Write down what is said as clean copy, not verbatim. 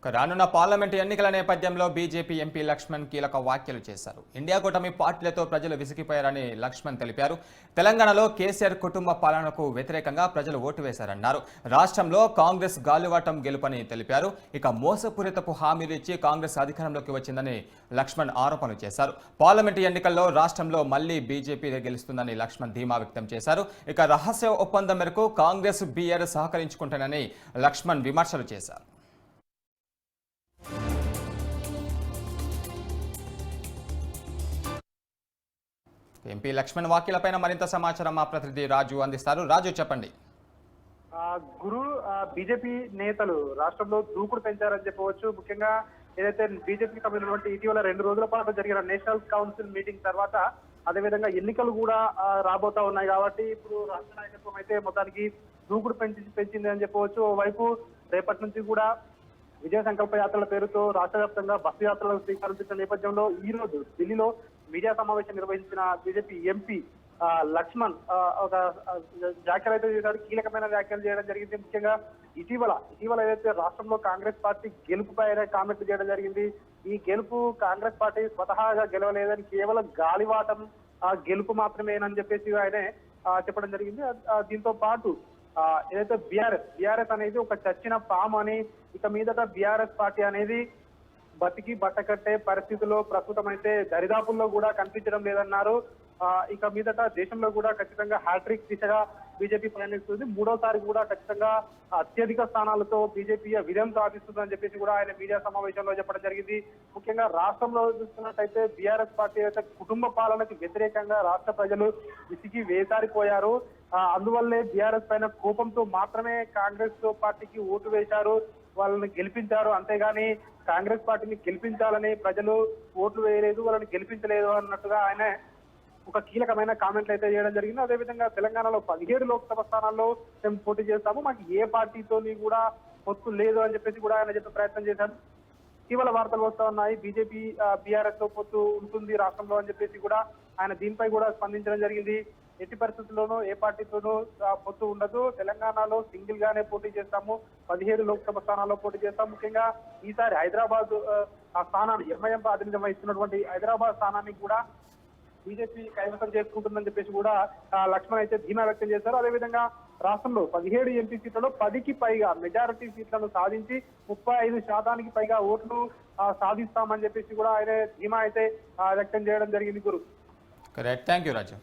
రానున్న పార్లమెంటు ఎన్నికల నేపథ్యంలో బీజేపీ ఎంపీ లక్ష్మణ్ కీలక వ్యాఖ్యలు చేశారు. ఇండియా కూటమి పార్టీలతో ప్రజలు విసిగిపోయారని లక్ష్మణ్ తెలిపారు. తెలంగాణలో కేసీఆర్ కుటుంబ పాలనకు వ్యతిరేకంగా ప్రజలు ఓటు వేశారన్నారు. రాష్ట్రంలో కాంగ్రెస్ గాలివాటం గెలుపని తెలిపారు. ఇక మోసపూరితపు హామీలు ఇచ్చి కాంగ్రెస్ అధికారంలోకి వచ్చిందని లక్ష్మణ్ ఆరోపణలు చేశారు. పార్లమెంటు ఎన్నికల్లో రాష్ట్రంలో మళ్లీ బీజేపీ గెలుస్తుందని లక్ష్మణ్ ధీమా వ్యక్తం చేశారు. ఇక రహస్య ఒప్పందం మేరకు కాంగ్రెస్ బీఆర్ఎస్ సహకరించుకుంటానని లక్ష్మణ్ విమర్శలు చేశారు. ఎంపీ లక్ష్మణ్ వ్యాఖ్యలపైన మరింత సమాచారం మా ప్రతినిధి రాజు అందిస్తారు. రాజు చెప్పండి. గురు బీజేపీ నేతలు రాష్ట్రంలో దూకుడు పెంచారని చెప్పవచ్చు. ముఖ్యంగా ఏదైతే బీజేపీకి సంబంధించినటువంటి ఇటీవల 2 రోజుల పాటు జరిగిన నేషనల్ కౌన్సిల్ మీటింగ్ తర్వాత అదేవిధంగా ఎన్నికలు కూడా రాబోతా ఉన్నాయి కాబట్టి ఇప్పుడు రాష్ట్ర నాయకత్వం అయితే మొత్తానికి దూకుడు పెంచింది అని చెప్పవచ్చు. ఓవైపు రేపటి నుంచి కూడా విజయ సంకల్ప యాత్రల పేరుతో రాష్ట్ర వ్యాప్తంగా బస్సు యాత్రలకు స్వీకరించిన నేపథ్యంలో ఈ రోజు ఢిల్లీలో మీడియా సమావేశం నిర్వహించిన బీజేపీ ఎంపీ లక్ష్మణ్ ఒక వ్యాఖ్యలు అయితే చేశారు. కీలకమైన వ్యాఖ్యలు చేయడం జరిగింది. ముఖ్యంగా ఇటీవల ఏదైతే రాష్ట్రంలో కాంగ్రెస్ పార్టీ గెలుపుపై కామెంట్లు చేయడం జరిగింది. ఈ గెలుపు కాంగ్రెస్ పార్టీ స్వతహాగా గెలవలేదని కేవలం గాలివాటం గెలుపు మాత్రమేనని చెప్పేసి ఆయనే చెప్పడం జరిగింది. దీంతో పాటు ఏదైతే బీఆర్ఎస్ అనేది ఒక చచ్చిన పాము అని, ఇక మీదట బీఆర్ఎస్ పార్టీ అనేది బతికి బట్టకట్టే పరిస్థితుల్లో ప్రస్తుతం అయితే దరిదాపుల్లో కూడా కనిపించడం లేదన్నారు. ఇక మీదట దేశంలో కూడా ఖచ్చితంగా హ్యాట్రిక్ దిశగా బీజేపీ ప్రయాణిస్తుంది. 3వసారి కూడా ఖచ్చితంగా అత్యధిక స్థానాలతో బీజేపీ విజయం సాధిస్తుందని చెప్పేసి కూడా ఆయన మీడియా సమావేశంలో చెప్పడం జరిగింది. ముఖ్యంగా రాష్ట్రంలో చూస్తున్నట్టయితే బీఆర్ఎస్ పార్టీ అయితే కుటుంబ పాలనకు వ్యతిరేకంగా రాష్ట్ర ప్రజలు విసిగి వేసారిపోయారు. అందువల్లే బీఆర్ఎస్ పైన కోపంతో మాత్రమే కాంగ్రెస్ పార్టీకి ఓటు వేశారు, వాళ్ళని గెలిపించారు. అంతేగాని కాంగ్రెస్ పార్టీని గెలిపించాలని ప్రజలు ఓట్లు వేయలేదు, వాళ్ళని గెలిపించలేదు అన్నట్టుగా ఆయన ఒక కీలకమైన కామెంట్లు అయితే చేయడం జరిగింది. అదేవిధంగా తెలంగాణలో 17 లోక్సభ స్థానాల్లో మేము పోటీ చేస్తాము, మాకు ఏ పార్టీతోని కూడా పొత్తు లేదు అని చెప్పేసి కూడా ఆయన చెప్పే ప్రయత్నం చేశారు. ఇటీవల వార్తలు వస్తా ఉన్నాయి, బీజేపీ బీఆర్ఎస్ తో పొత్తు ఉంటుంది రాష్ట్రంలో అని చెప్పేసి కూడా ఆయన దీనిపై కూడా స్పందించడం జరిగింది. ఎట్టి పరిస్థితుల్లోనూ ఏ పార్టీతోనూ పొత్తు ఉండదు, తెలంగాణలో సింగిల్ గానే పోటీ చేస్తాము, 17 లోక్సభ స్థానాల్లో పోటీ చేస్తాం. ముఖ్యంగా ఈసారి హైదరాబాద్ ఆ స్థానాన్ని ఎంఐఎం ప్రాతినిధ్యం వహిస్తున్నటువంటి హైదరాబాద్ స్థానాన్ని కూడా బీజేపీ కైవసం చేసుకుంటుందని చెప్పేసి కూడా లక్ష్మణ్ అయితే ధీమా వ్యక్తం చేశారు. అదేవిధంగా రాష్ట్రంలో 17 ఎంపీ సీట్లలో 10కి పైగా మెజారిటీ సీట్లను సాధించి 35% పైగా ఓట్లు సాధిస్తామని చెప్పేసి కూడా ఆయన ధీమా అయితే వ్యక్తం చేయడం జరిగింది. గురు, కరెక్ట్. Thank you Raju.